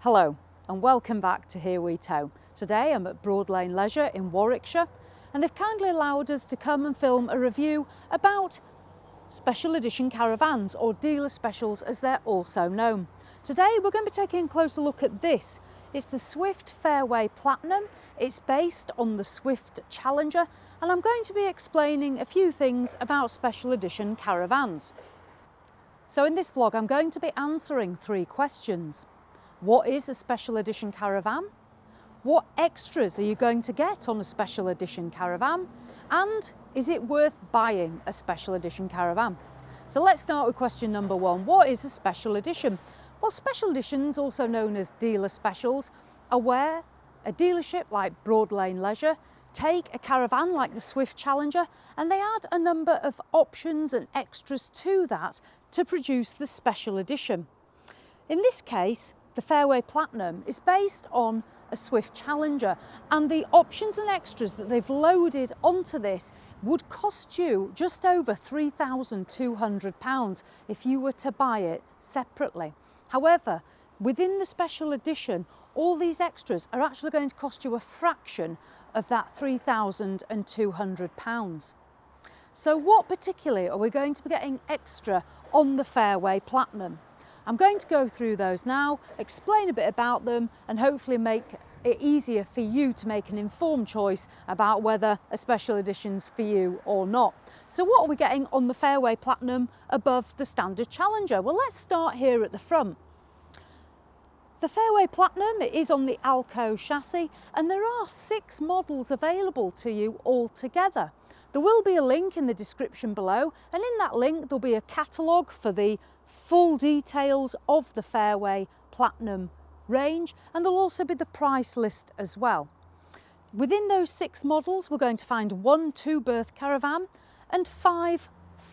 Hello and welcome back to Here We Tow. Today I'm at Broad Lane Leisure in Warwickshire and they've kindly allowed us to come and film a review about special edition caravans, or dealer specials as they're also known. Today we're going to be taking a closer look at this. It's the Swift Fairway Platinum. It's based on the Swift Challenger and I'm going to be explaining a few things about special edition caravans. So in this vlog I'm going to be answering 3 questions. What is a special edition caravan? What extras are you going to get on a special edition caravan? And is it worth buying a special edition caravan? So let's start with question number 1. What is a special edition? Well, special editions, also known as dealer specials, are where a dealership like Broad Lane Leisure take a caravan like the Swift Challenger and they add a number of options and extras to that to produce the special edition. In this case, the Fairway Platinum is based on a Swift Challenger and the options and extras that they've loaded onto this would cost you just over £3,200 if you were to buy it separately. However, within the special edition, all these extras are actually going to cost you a fraction of that £3,200. So what particularly are we going to be getting extra on the Fairway Platinum? I'm going to go through those now, explain a bit about them and hopefully make it easier for you to make an informed choice about whether a special edition's for you or not. So what are we getting on the Fairway Platinum above the standard Challenger? Well, let's start here at the front. The Fairway Platinum is on the Alco chassis and there are 6 models available to you altogether. There will be a link in the description below and in that link there'll be a catalogue for the full details of the Fairway Platinum range and there'll also be the price list as well. Within those 6 models we're going to find 1 2-berth caravan and 5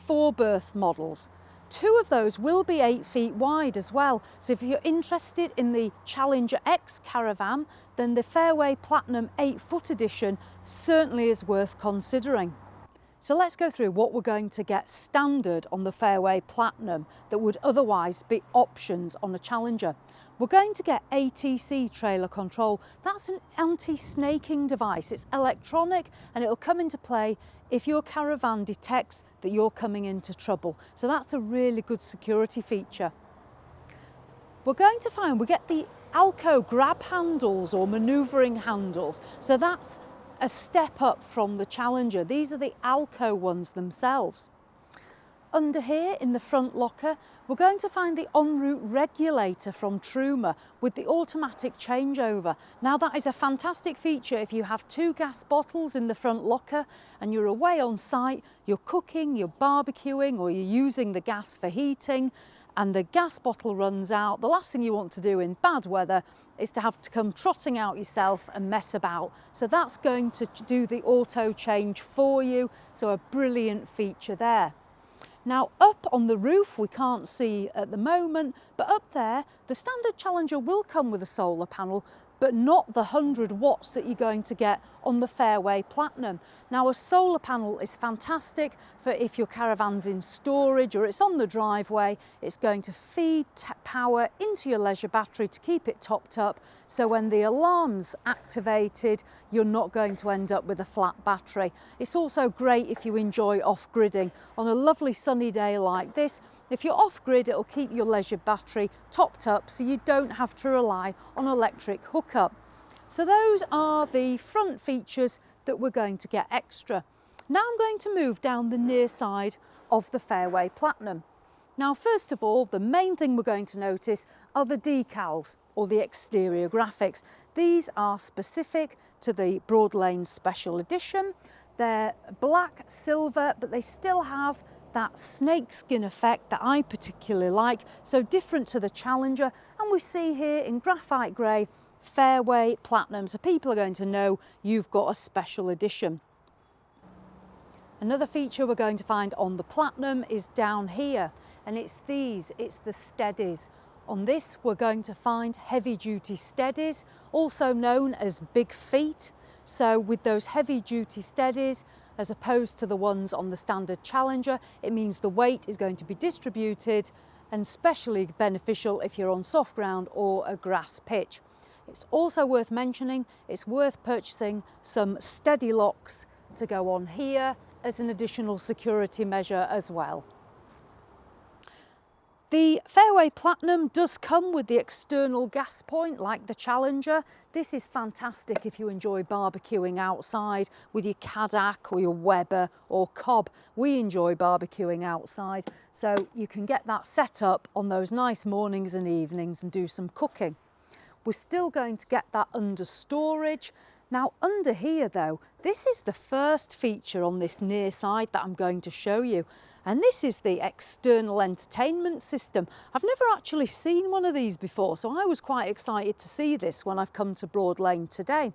4-berth models. 2 of those will be 8 feet wide as well, so if you're interested in the Challenger X caravan then the Fairway Platinum 8-foot edition certainly is worth considering. So let's go through what we're going to get standard on the Fairway Platinum that would otherwise be options on a Challenger. We're going to get ATC trailer control. That's an anti-snaking device. It's electronic and it'll come into play if your caravan detects that you're coming into trouble. So that's a really good security feature. We're going to find we get the Alco grab handles or manoeuvring handles. So that's a step up from the Challenger. These are the Alco ones themselves. Under here in the front locker, we're going to find the en route regulator from Truma with the automatic changeover. Now that is a fantastic feature if you have 2 gas bottles in the front locker and you're away on site, you're cooking, you're barbecuing or you're using the gas for heating and the gas bottle runs out. The last thing you want to do in bad weather is to have to come trotting out yourself and mess about. So that's going to do the auto change for you. So a brilliant feature there. Now up on the roof, we can't see at the moment, but up there, the standard Challenger will come with a solar panel, but not the 100 watts that you're going to get on the Fairway Platinum. Now a solar panel is fantastic for if your caravan's in storage or it's on the driveway. It's going to feed power into your leisure battery to keep it topped up, so when the alarm's activated you're not going to end up with a flat battery. It's also great if you enjoy off-gridding. On a lovely sunny day like this, if you're off-grid, it'll keep your leisure battery topped up so you don't have to rely on electric hookup. So those are the front features that we're going to get extra. Now I'm going to move down the near side of the Fairway Platinum. Now first of all, the main thing we're going to notice are the decals or the exterior graphics. These are specific to the Broad Lane Special Edition. They're black, silver, but they still have that snakeskin effect that I particularly like, so different to the Challenger, and we see here in graphite grey Fairway Platinum, so people are going to know you've got a special edition. Another feature we're going to find on the Platinum is down here, and it's the steadies. On this we're going to find heavy duty steadies, also known as big feet. So with those heavy duty steadies, as opposed to the ones on the standard Challenger, it means the weight is going to be distributed and especially beneficial if you're on soft ground or a grass pitch. It's also worth mentioning, it's worth purchasing some steady locks to go on here as an additional security measure as well. The Fairway Platinum does come with the external gas point like the Challenger. This is fantastic if you enjoy barbecuing outside with your Caddock or your Weber or Cobb. We enjoy barbecuing outside, so you can get that set up on those nice mornings and evenings and do some cooking. We're still going to get that under storage. Now under here though, this is the first feature on this Nearside that I'm going to show you. And this is the external entertainment system. I've never actually seen one of these before, so I was quite excited to see this when I've come to Broad Lane today.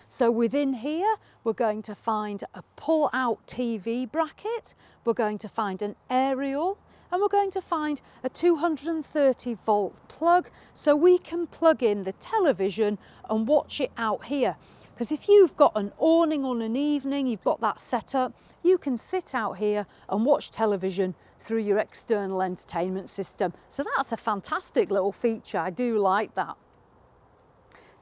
So within here, we're going to find a pull-out TV bracket, we're going to find an aerial, and we're going to find a 230 volt plug so we can plug in the television and watch it out here. Because if you've got an awning on an evening, you've got that set up, you can sit out here and watch television through your external entertainment system. So that's a fantastic little feature, I do like that.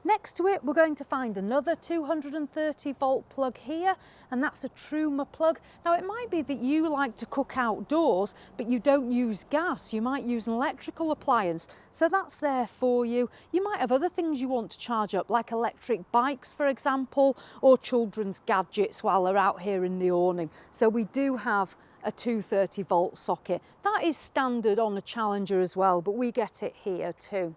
Next to it, we're going to find another 230 volt plug here, and that's a Truma plug. Now it might be that you like to cook outdoors, but you don't use gas. You might use an electrical appliance, so that's there for you. You might have other things you want to charge up, like electric bikes, for example, or children's gadgets while they're out here in the awning. So we do have a 230 volt socket. That is standard on a Challenger as well, but we get it here too.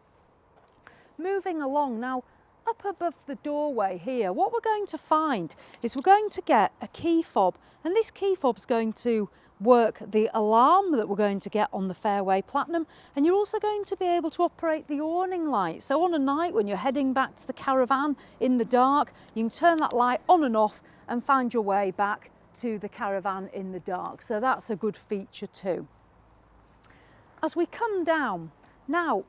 Moving along now, up above the doorway here, what we're going to find is we're going to get a key fob, and this key fob is going to work the alarm that we're going to get on the Fairway Platinum, and you're also going to be able to operate the awning light. So on a night when you're heading back to the caravan in the dark, you can turn that light on and off and find your way back to the caravan in the dark. So that's a good feature too. As we come down, now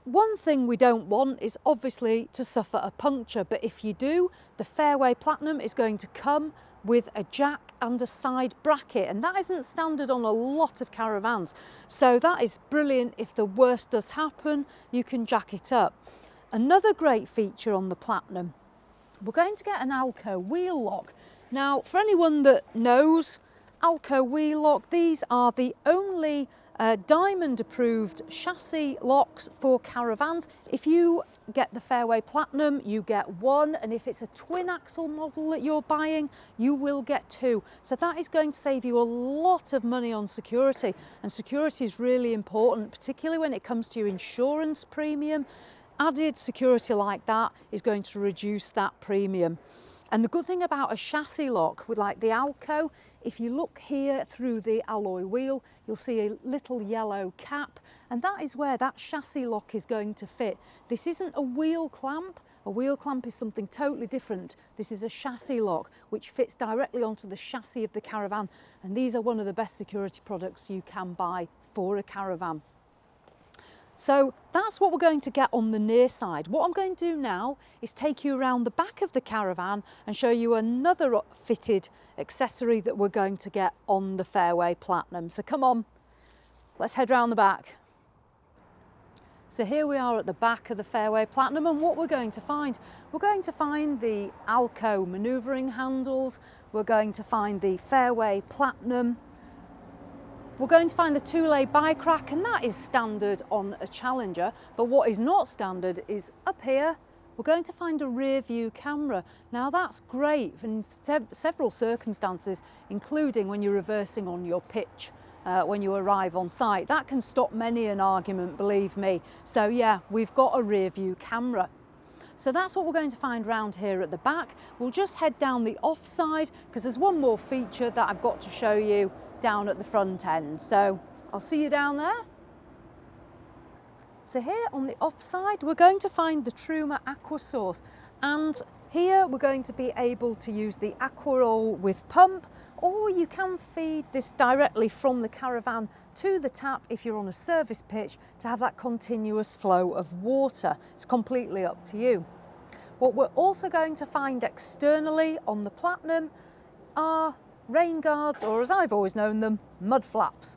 one thing we don't want is obviously to suffer a puncture, but if you do, the Fairway Platinum is going to come with a jack and a side bracket, and that isn't standard on a lot of caravans. So that is brilliant. If the worst does happen, you can jack it up. Another great feature on the Platinum, we're going to get an Alco wheel lock. Now, for anyone that knows Alco wheel lock, these are the only diamond approved chassis locks for caravans. If you get the Fairway Platinum, you get one, and if it's a twin axle model that you're buying, you will get two. So that is going to save you a lot of money on security, and security is really important, particularly when it comes to your insurance premium. Added security like that is going to reduce that premium. And the good thing about a chassis lock with like the Alco, if you look here through the alloy wheel, you'll see a little yellow cap, and that is where that chassis lock is going to fit. This isn't a wheel clamp. A wheel clamp is something totally different. This is a chassis lock which fits directly onto the chassis of the caravan, and these are one of the best security products you can buy for a caravan. So that's what we're going to get on the Nearside. What I'm going to do now is take you around the back of the caravan and show you another fitted accessory that we're going to get on the Fairway Platinum. So come on, let's head round the back. So here we are at the back of the Fairway Platinum, and what we're going to find the Alco manoeuvring handles, we're going to find the Fairway Platinum, we're going to find the two-lay bike rack, and that is standard on a Challenger, but what is not standard is up here, we're going to find a rear view camera. Now that's great in several circumstances, including when you're reversing on your pitch. When you arrive on site. That can stop many an argument, believe me. So yeah, we've got a rear view camera. So that's what we're going to find round here at the back. We'll just head down the offside because there's one more feature that I've got to show you down at the front end. So I'll see you down there. So here on the offside, we're going to find the Truma Aqua Source, and here we're going to be able to use the Aquaroll with pump, or you can feed this directly from the caravan to the tap if you're on a service pitch to have that continuous flow of water. It's completely up to you. What we're also going to find externally on the Platinum are rain guards, or as I've always known them, mud flaps.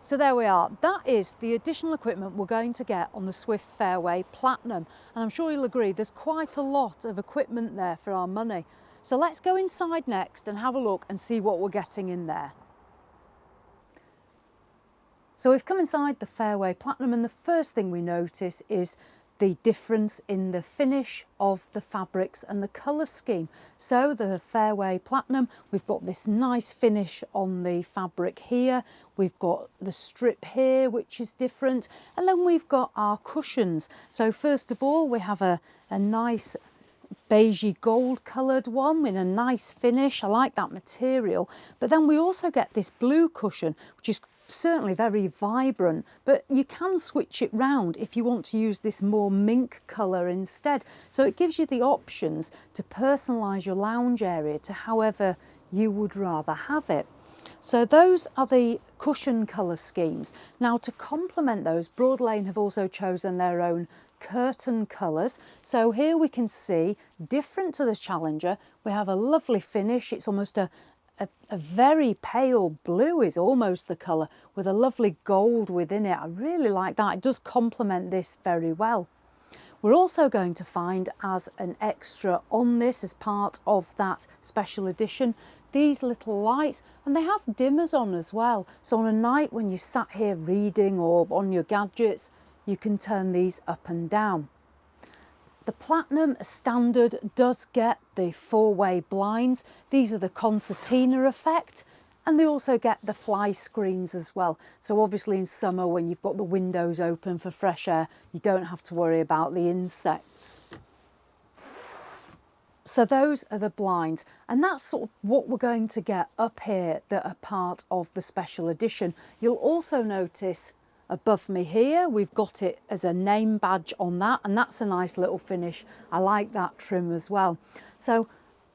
So there we are. That is the additional equipment we're going to get on the Swift Fairway Platinum. And I'm sure you'll agree there's quite a lot of equipment there for our money. So let's go inside next and have a look and see what we're getting in there. So we've come inside the Fairway Platinum, and the first thing we notice is the difference in the finish of the fabrics and the colour scheme. So the Fairway Platinum, we've got this nice finish on the fabric here, we've got the strip here which is different, and then we've got our cushions. So first of all we have a nice beigey gold coloured one in a nice finish. I like that material. But then we also get this blue cushion which is certainly very vibrant, but you can switch it round if you want to use this more mink colour instead. So it gives you the options to personalise your lounge area to however you would rather have it. So those are the cushion colour schemes. Now to complement those, Broad Lane have also chosen their own curtain colours. So here we can see, different to the Challenger, we have a lovely finish. It's almost a very pale blue is almost the colour, with a lovely gold within it. I really like that. It does complement this very well. We're also going to find as an extra on this, as part of that special edition, these little lights, and they have dimmers on as well. So on a night when you sat here reading or on your gadgets, you can turn these up and down. The Platinum standard does get the 4-way blinds. These are the concertina effect, and they also get the fly screens as well. So obviously in summer when you've got the windows open for fresh air, you don't have to worry about the insects. So those are the blinds, and that's sort of what we're going to get up here that are part of the special edition. You'll also notice above me here, we've got it as a name badge on that, and that's a nice little finish. I like that trim as well. So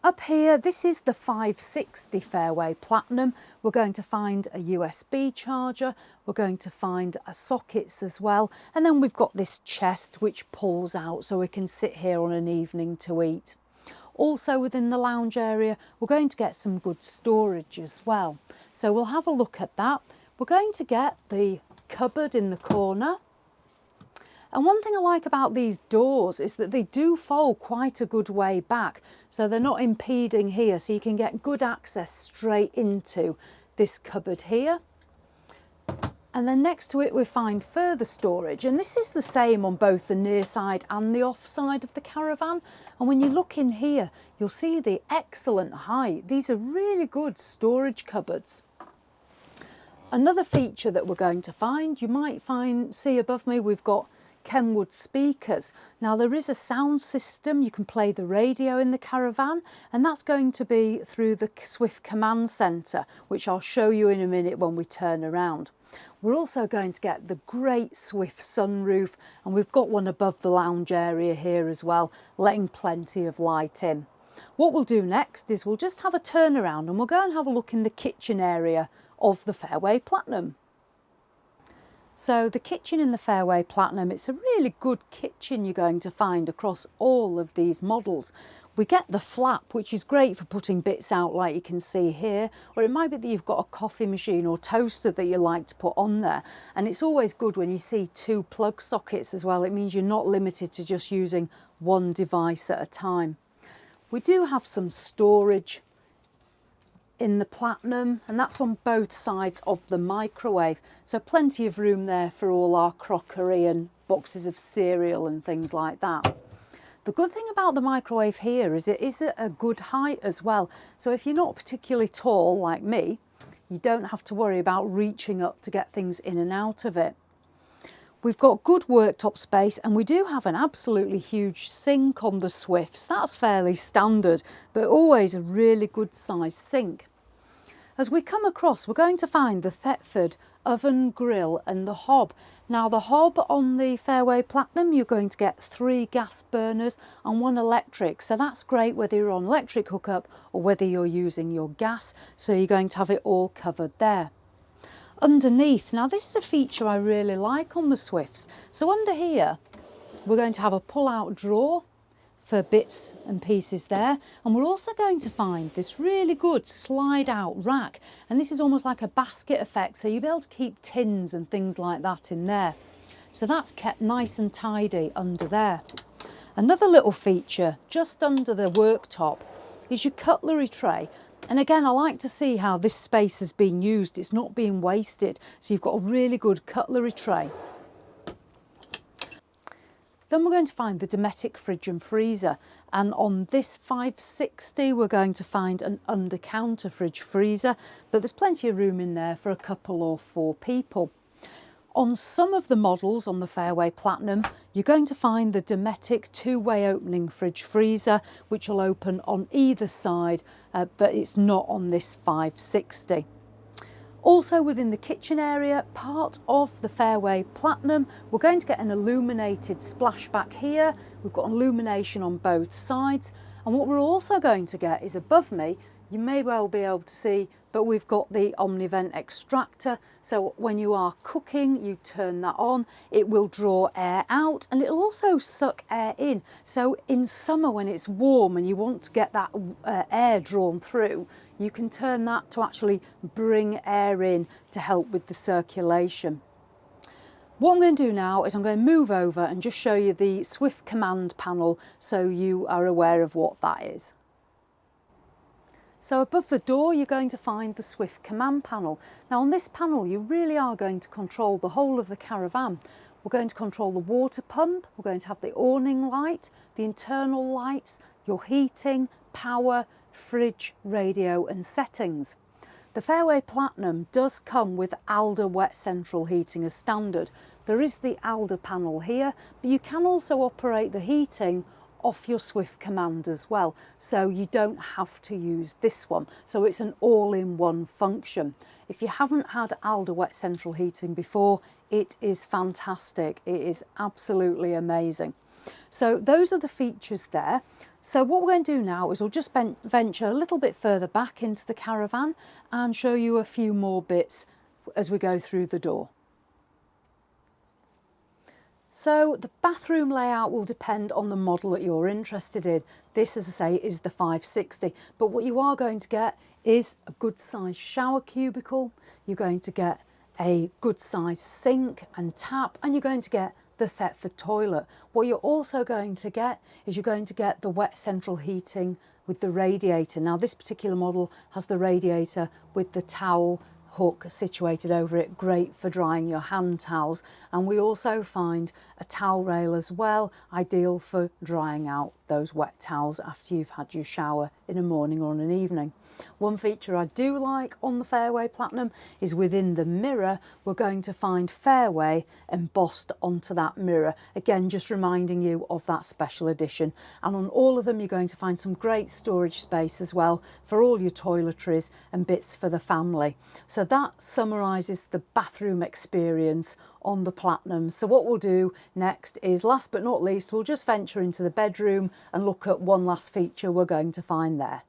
up here, this is the 560 Fairway Platinum. We're going to find a USB charger. We're going to find sockets as well. And then we've got this chest which pulls out so we can sit here on an evening to eat. Also within the lounge area, we're going to get some good storage as well. So we'll have a look at that. We're going to get the cupboard in the corner, and one thing I like about these doors is that they do fold quite a good way back, so they're not impeding here, so you can get good access straight into this cupboard here. And then next to it we find further storage, and this is the same on both the Nearside and the Offside of the caravan. And when you look in here, you'll see the excellent height. These are really good storage cupboards. Another feature that we're going to find, you might see above me, we've got Kenwood speakers. Now there is a sound system, you can play the radio in the caravan, and that's going to be through the Swift Command Centre, which I'll show you in a minute when we turn around. We're also going to get the great Swift sunroof, and we've got one above the lounge area here as well, letting plenty of light in. What we'll do next is we'll just have a turn around and we'll go and have a look in the kitchen area of the Fairway Platinum. So the kitchen in the Fairway Platinum, it's a really good kitchen you're going to find across all of these models. We get the flap, which is great for putting bits out like you can see here, or it might be that you've got a coffee machine or toaster that you like to put on there. And it's always good when you see 2 plug sockets as well. It means you're not limited to just using one device at a time. We do have some storage in the Platinum, and that's on both sides of the microwave, so plenty of room there for all our crockery and boxes of cereal and things like that. The good thing about the microwave here is it is at a good height as well, so if you're not particularly tall like me, you don't have to worry about reaching up to get things in and out of it. We've got good worktop space, and we do have an absolutely huge sink on the Swifts. That's fairly standard, but always a really good sized sink. As we come across, we're going to find the Thetford oven, grill and the hob. Now the hob on the Fairway Platinum, you're going to get 3 gas burners and 1 electric. So that's great whether you're on electric hookup or whether you're using your gas. So you're going to have it all covered there. Underneath, now this is a feature I really like on the Swifts. So under here, we're going to have a pull-out drawer, for bits and pieces there. And we're also going to find this really good slide out rack, and this is almost like a basket effect, so you'll be able to keep tins and things like that in there. So that's kept nice and tidy under there. Another little feature just under the worktop is your cutlery tray. And again, I like to see how this space has been used. It's not being wasted. So you've got a really good cutlery tray. Then we're going to find the Dometic fridge and freezer. And on this 560, we're going to find an under counter fridge freezer, but there's plenty of room in there for a couple or 4 people. On some of the models on the Fairway Platinum, you're going to find the Dometic 2-way opening fridge freezer, which will open on either side, but it's not on this 560. Also within the kitchen area, part of the Fairway Platinum, we're going to get an illuminated splashback here. We've got illumination on both sides. And what we're also going to get is above me, you may well be able to see, but we've got the Omnivent extractor. So when you are cooking, you turn that on, it will draw air out and it'll also suck air in. So in summer when it's warm and you want to get that air drawn through, you can turn that to actually bring air in to help with the circulation. What I'm going to do now is I'm going to move over and just show you the Swift command panel so you are aware of what that is. So above the door, you're going to find the Swift command panel. Now on this panel, you really are going to control the whole of the caravan. We're going to control the water pump, we're going to have the awning light, the internal lights, your heating, power, fridge, radio and settings. The Fairway Platinum does come with Alder wet central heating as standard. There is the Alder panel here, but you can also operate the heating off your Swift command as well, so you don't have to use this one. So it's an all-in-one function. If you haven't had Alder wet central heating before, it is fantastic. It is absolutely amazing. So those are the features there. So what we're going to do now is we'll just venture a little bit further back into the caravan and show you a few more bits as we go through the door. So the bathroom layout will depend on the model that you're interested in. This, as I say, is the 560, but what you are going to get is a good sized shower cubicle, you're going to get a good sized sink and tap, and you're going to get the Thetford toilet. What you're also going to get is you're going to get the wet central heating with the radiator. Now this particular model has the radiator with the towel hook situated over it, great for drying your hand towels. And we also find a towel rail as well, ideal for drying out those wet towels after you've had your shower in a morning or in an evening. One feature I do like on the Fairway Platinum is within the mirror, we're going to find Fairway embossed onto that mirror. Again, just reminding you of that special edition. And on all of them, you're going to find some great storage space as well for all your toiletries and bits for the family. So that summarises the bathroom experience on the Platinum. So what we'll do next is, last but not least, we'll just venture into the bedroom and look at one last feature we're going to find there.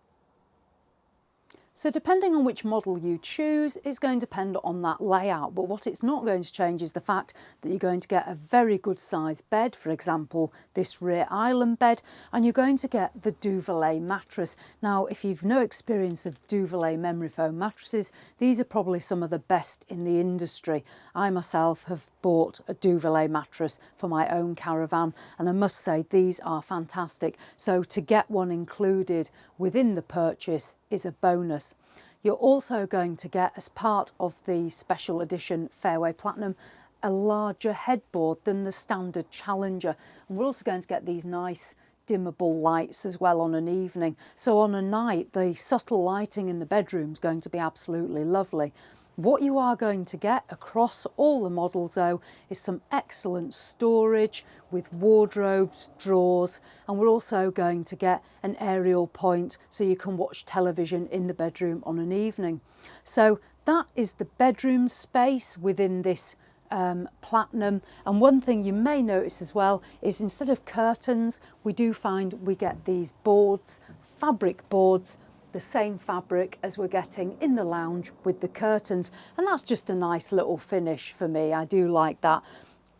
So depending on which model you choose, it's going to depend on that layout. But what it's not going to change is the fact that you're going to get a very good sized bed, for example, this rear island bed, and you're going to get the Duvelet mattress. Now, if you've no experience of Duvelet memory foam mattresses, these are probably some of the best in the industry. I myself have bought a Duvelet mattress for my own caravan, and I must say these are fantastic. So to get one included within the purchase is a bonus. You're also going to get, as part of the special edition Fairway Platinum, a larger headboard than the standard Challenger. And we're also going to get these nice dimmable lights as well on an evening. So on a night, the subtle lighting in the bedroom is going to be absolutely lovely. What you are going to get across all the models though is some excellent storage with wardrobes, drawers, and we're also going to get an aerial point so you can watch television in the bedroom on an evening. So that is the bedroom space within this Platinum. And one thing you may notice as well is instead of curtains, we do find we get these boards, fabric boards, the same fabric as we're getting in the lounge with the curtains, and that's just a nice little finish for me. I do like that.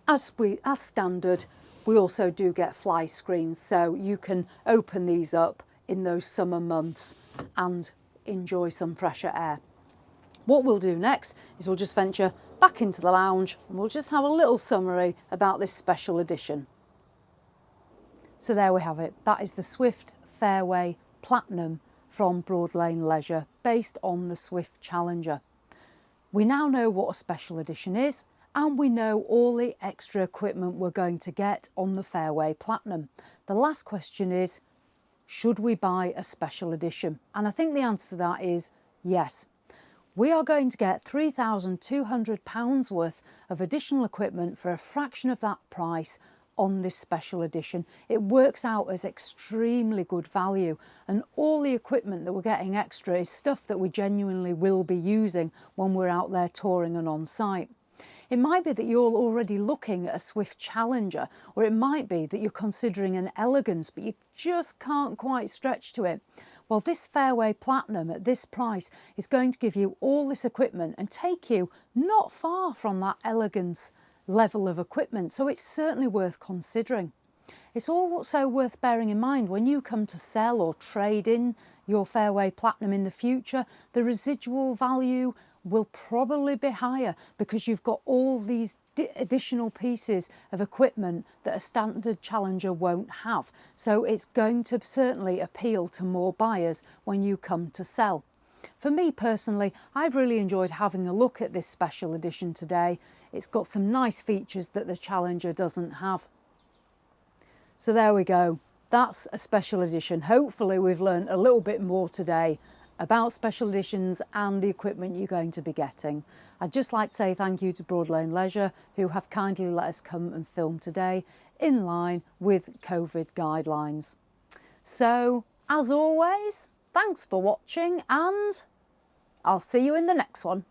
As standard, we also do get fly screens, so you can open these up in those summer months and enjoy some fresher air. What we'll do next is we'll just venture back into the lounge and we'll just have a little summary about this special edition. So there we have it. That is the Swift Fairway Platinum from Broad Lane Leisure, based on the Swift Challenger. We now know what a special edition is, and we know all the extra equipment we're going to get on the Fairway Platinum. The last question is, should we buy a special edition? And I think the answer to that is yes. We are going to get £3,200 worth of additional equipment for a fraction of that price on this special edition. It works out as extremely good value, and all the equipment that we're getting extra is stuff that we genuinely will be using when we're out there touring and on site. It might be that you're already looking at a Swift Challenger, or it might be that you're considering an Elegance, but you just can't quite stretch to it. Well, this Fairway Platinum at this price is going to give you all this equipment and take you not far from that Elegance level of equipment, so it's certainly worth considering. It's also worth bearing in mind when you come to sell or trade in your Fairway Platinum in the future, the residual value will probably be higher because you've got all these additional pieces of equipment that a standard Challenger won't have. So it's going to certainly appeal to more buyers when you come to sell. For me personally, I've really enjoyed having a look at this special edition today. It's got some nice features that the Challenger doesn't have. So there we go. That's a special edition. Hopefully we've learned a little bit more today about special editions and the equipment you're going to be getting. I'd just like to say thank you to Broad Lane Leisure, who have kindly let us come and film today in line with COVID guidelines. So, as always, thanks for watching, and I'll see you in the next one.